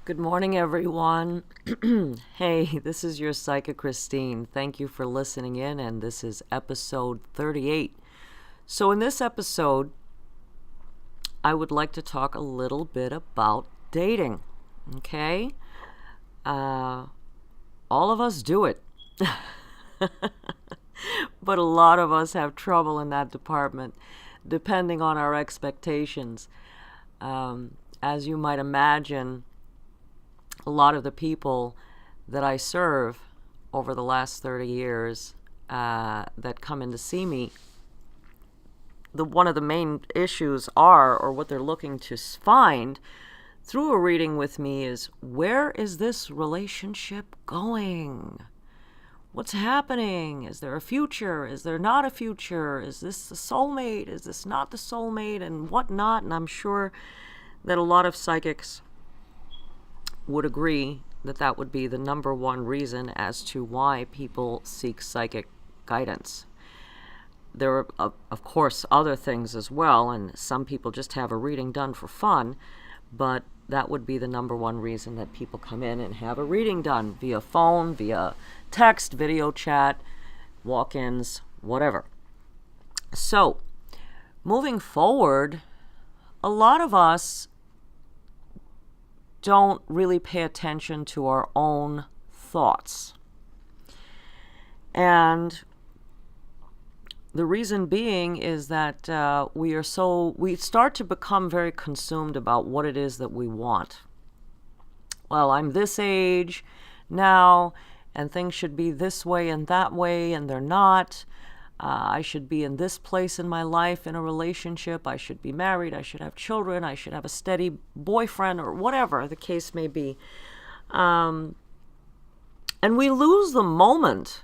Good morning, everyone. Hey, this is your Psychic Christine. Thank you for listening in, and this is episode 38. So, in this episode, I would like to talk a little bit about dating. Okay? All of us do it, but a lot of us have trouble in that department, depending on our expectations. As you might imagine, a lot of the people that I serve over the last 30 years that come in to see me, one of the main issues are, or what they're looking to find through a reading with me is, where is this relationship going? What's happening? Is there a future? Is there not a future? Is this the soulmate? Is this not the soulmate? And whatnot. And I'm sure that a lot of psychics would agree that that would be the number one reason as to why people seek psychic guidance. There are, of course, other things as well, and some people just have a reading done for fun, but that would be the number one reason that people come in and have a reading done via phone, via text, video chat, walk-ins, whatever. So, moving forward, a lot of us don't really pay attention to our own thoughts. And the reason being is that we start to become very consumed about what it is that we want. Well, I'm this age now, and things should be this way and that way, and they're not. I should be in this place in my life in a relationship. I should be married. I should have children. I should have a steady boyfriend, or whatever the case may be. And we lose the moment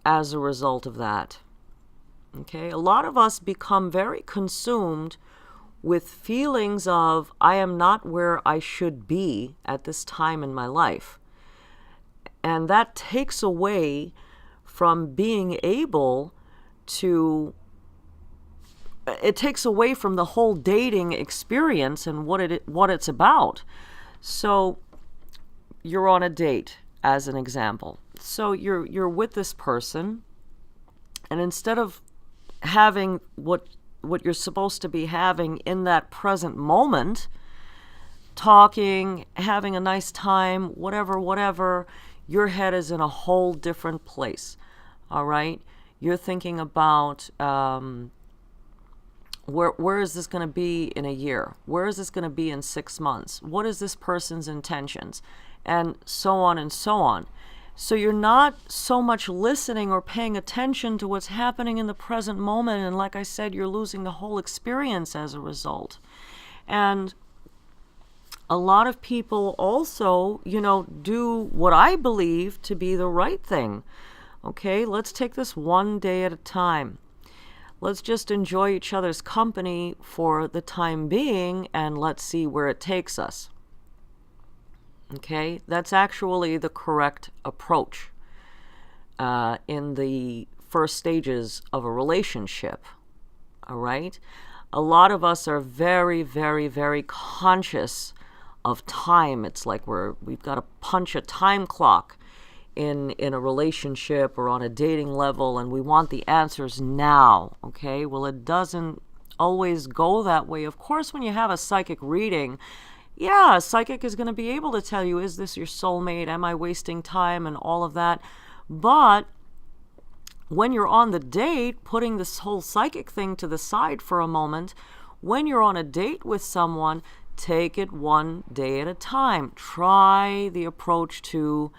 as a result of that. Okay, a lot of us become very consumed with feelings of, I am not where I should be at this time in my life. And that takes away from being able it takes away from the whole dating experience and what it's about. So you're on a date, as an example. So you're with this person, and instead of having what you're supposed to be having in that present moment, talking, having a nice time, whatever, your head is in a whole different place. All right? You're thinking about where is this going to be in a year? Where is this going to be in 6 months? What is this person's intentions? And so on and so on. So you're not so much listening or paying attention to what's happening in the present moment. And like I said, you're losing the whole experience as a result. And a lot of people also, do what I believe to be the right thing. Okay, let's take this one day at a time. Let's just enjoy each other's company for the time being, and let's see where it takes us. Okay, that's actually the correct approach in the first stages of a relationship. All right, a lot of us are very, very, very conscious of time. It's like we've got to punch a time clock in a relationship or on a dating level, and we want the answers now. Okay, well, it doesn't always go that way. Of course, when you have a psychic reading, yeah, a psychic is going to be able to tell you, is this your soulmate? Am I wasting time? And all of that. But when you're on the date, putting this whole psychic thing to the side for a moment, when you're on a date with someone, take it one day at a time. Try the approach to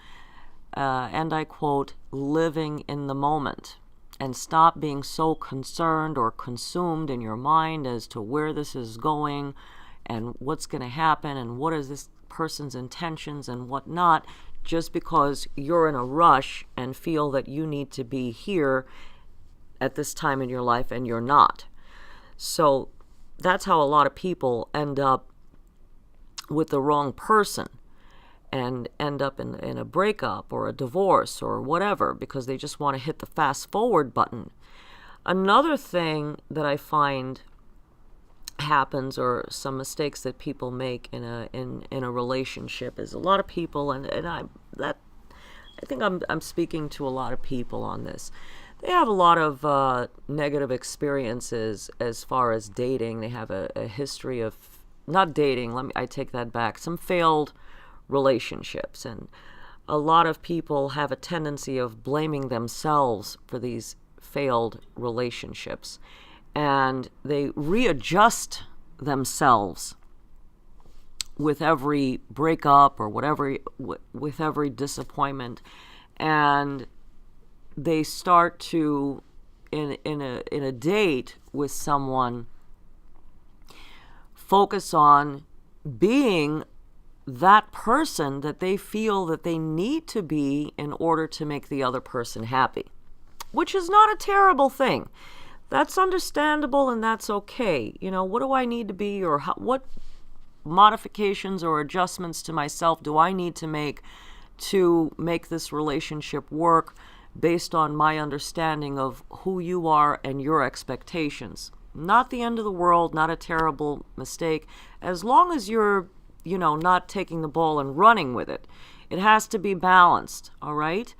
and I quote, living in the moment, and stop being so concerned or consumed in your mind as to where this is going and what's going to happen and what is this person's intentions and whatnot, just because you're in a rush and feel that you need to be here at this time in your life and you're not. So that's how a lot of people end up with the wrong person and end up in a breakup or a divorce or whatever, because they just want to hit the fast forward button. Another thing that I find happens, or some mistakes that people make in a relationship, is a lot of people, and I think I'm speaking to a lot of people on this. They have a lot of negative experiences as far as dating. They have a history of not dating. I take that back. Some failed relationships, and a lot of people have a tendency of blaming themselves for these failed relationships, and they readjust themselves with every breakup or whatever, with every disappointment, and they start to, in a date with someone, focus on being that person that they feel that they need to be in order to make the other person happy, which is not a terrible thing. That's understandable, and that's okay. What do I need to be, or what modifications or adjustments to myself do I need to make this relationship work based on my understanding of who you are and your expectations? Not the end of the world, not a terrible mistake, as long as you're, not taking the ball and running with it. It has to be balanced, all right?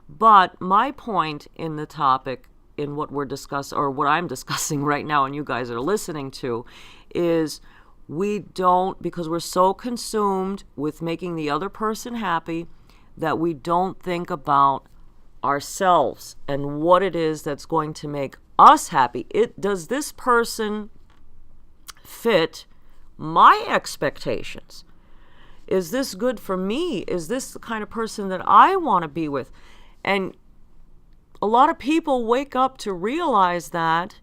But my point in the topic, in what we're discussing, or what I'm discussing right now and you guys are listening to, is we don't, because we're so consumed with making the other person happy, that we don't think about ourselves and what it is that's going to make us happy. Does this person fit my expectations? Is this good for me? Is this the kind of person that I want to be with? And a lot of people wake up to realize that,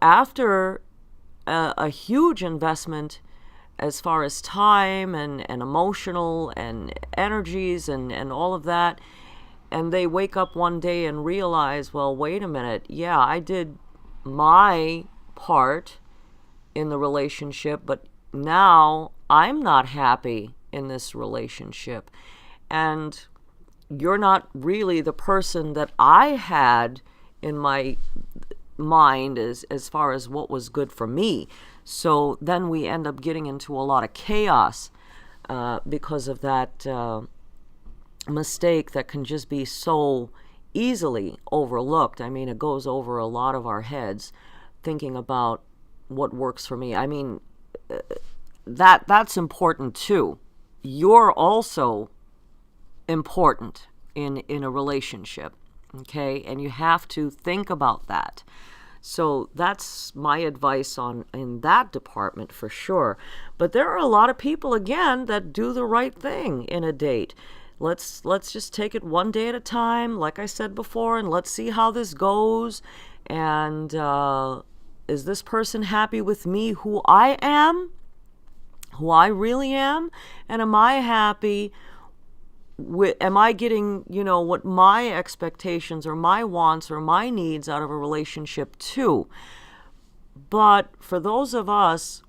after a huge investment as far as time and emotional and energies and all of that, and they wake up one day and realize, well, wait a minute, yeah, I did my part in the relationship, but now I'm not happy in this relationship. And you're not really the person that I had in my mind as far as what was good for me. So then we end up getting into a lot of chaos because of that mistake that can just be so easily overlooked. I mean, it goes over a lot of our heads thinking about what works for me. I mean, that's important too. You're also important in a relationship, okay? And you have to think about that. So that's my advice in that department for sure. But there are a lot of people, again, that do the right thing in a date. Let's just take it one day at a time, like I said before, and let's see how this goes. And is this person happy with me, who I am, who I really am? And am I happy am I getting, what my expectations or my wants or my needs out of a relationship too? But for those of us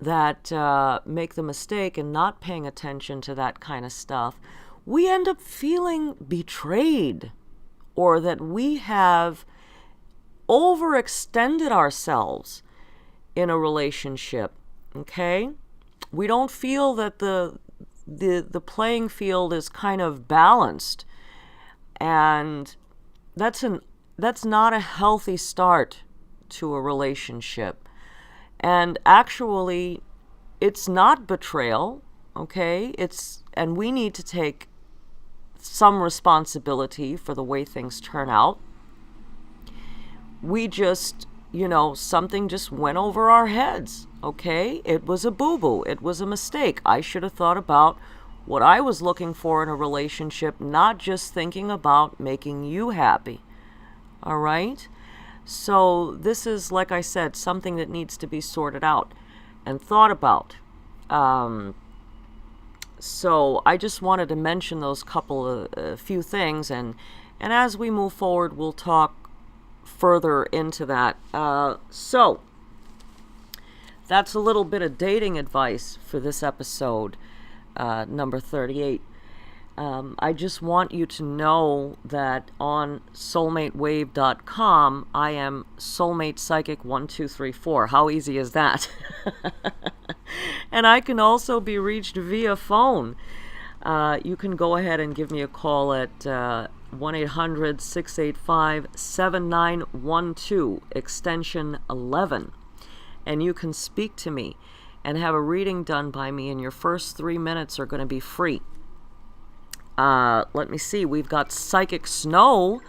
that make the mistake and not paying attention to that kind of stuff, we end up feeling betrayed, or that we have overextended ourselves in a relationship, okay? We don't feel that the playing field is kind of balanced, and that's not a healthy start to a relationship. And actually, it's not betrayal, okay? And we need to take some responsibility for the way things turn out. We just, something just went over our heads, okay? It was a boo-boo. It was a mistake. I should have thought about what I was looking for in a relationship, not just thinking about making you happy, all right? So this is, like I said, something that needs to be sorted out and thought about. So I just wanted to mention those few things, and as we move forward, we'll talk further into that. So that's a little bit of dating advice for this episode, number 38. I just want you to know that on soulmatewave.com, I am Soulmate Psychic 1234. How easy is that? And I can also be reached via phone. You can go ahead and give me a call at 1-800-685-7912, extension 11. And you can speak to me and have a reading done by me, and your first 3 minutes are going to be free. Let me see. We've got Psychic Snow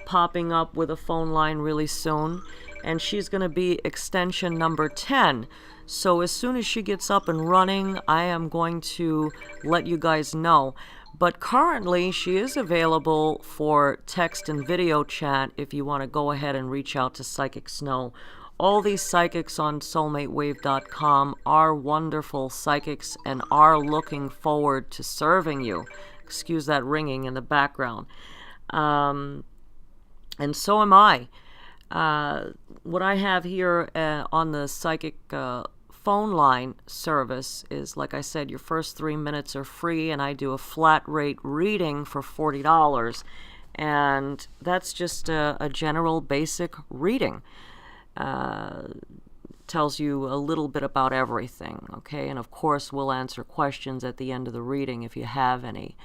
popping up with a phone line really soon, and she's going to be extension number 10. So as soon as she gets up and running, I am going to let you guys know. But currently, she is available for text and video chat if you want to go ahead and reach out to Psychic Snow. All these psychics on soulmatewave.com are wonderful psychics and are looking forward to serving you. Excuse that ringing in the background. And so am I. What I have here on the psychic phone line service is, like I said, your first 3 minutes are free, and I do a flat rate reading for $40. And that's just a general basic reading. Tells you a little bit about everything, okay? And of course, we'll answer questions at the end of the reading if you have any.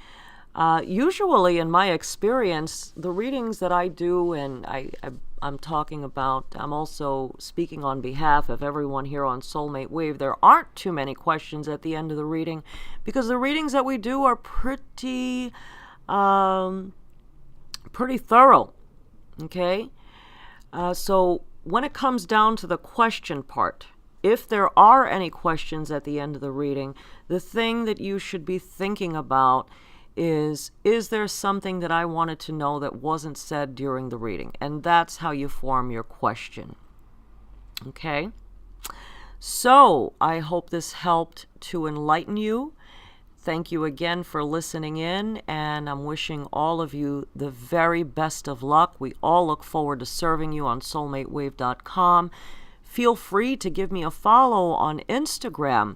Usually, in my experience, the readings that I do, and I'm talking about, I'm also speaking on behalf of everyone here on Soulmate Wave, there aren't too many questions at the end of the reading, because the readings that we do are pretty thorough, okay? So when it comes down to the question part, if there are any questions at the end of the reading, the thing that you should be thinking about is there something that I wanted to know that wasn't said during the reading? And that's how you form your question. Okay? So I hope this helped to enlighten you. Thank you again for listening in, and I'm wishing all of you the very best of luck. We all look forward to serving you on soulmatewave.com. Feel free to give me a follow on Instagram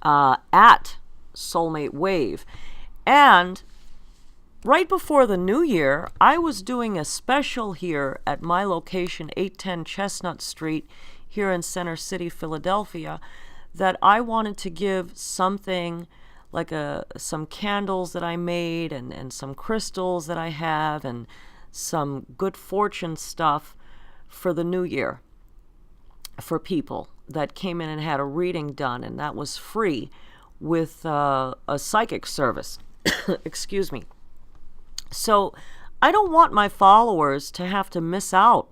at soulmatewave. And right before the new year, I was doing a special here at my location, 810 Chestnut Street, here in Center City, Philadelphia, that I wanted to give something like some candles that I made and some crystals that I have and some good fortune stuff for the new year for people that came in and had a reading done, and that was free with a psychic service. Excuse me. So I don't want my followers to have to miss out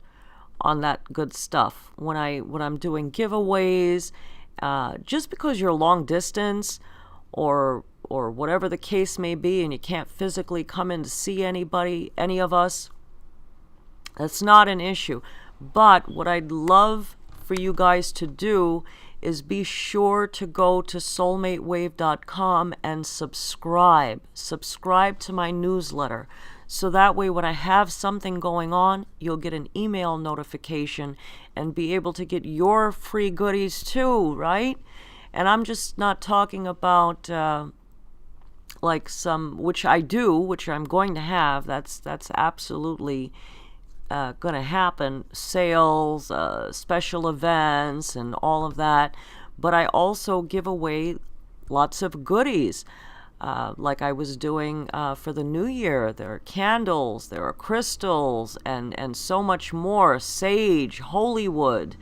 on that good stuff when I'm doing giveaways. Just because you're long distance or whatever the case may be, and you can't physically come in to see any of us, that's not an issue. But what I'd love for you guys to do is be sure to go to soulmatewave.com and subscribe to my newsletter. So that way, when I have something going on, you'll get an email notification and be able to get your free goodies too, right? And I'm just not talking about like some, which I do, which I'm going to have. That's absolutely going to happen. Sales, special events, and all of that. But I also give away lots of goodies. Like I was doing for the new year. There are candles, there are crystals, and so much more. Sage, holy wood,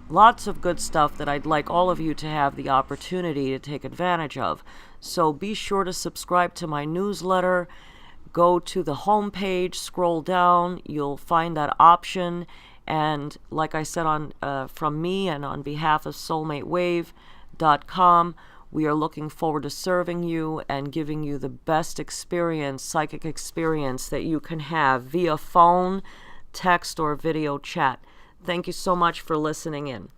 lots of good stuff that I'd like all of you to have the opportunity to take advantage of. So be sure to subscribe to my newsletter. Go to the home page, scroll down, you'll find that option. And like I said, from me and on behalf of soulmatewave.com, we are looking forward to serving you and giving you the best experience, psychic experience that you can have via phone, text, or video chat. Thank you so much for listening in.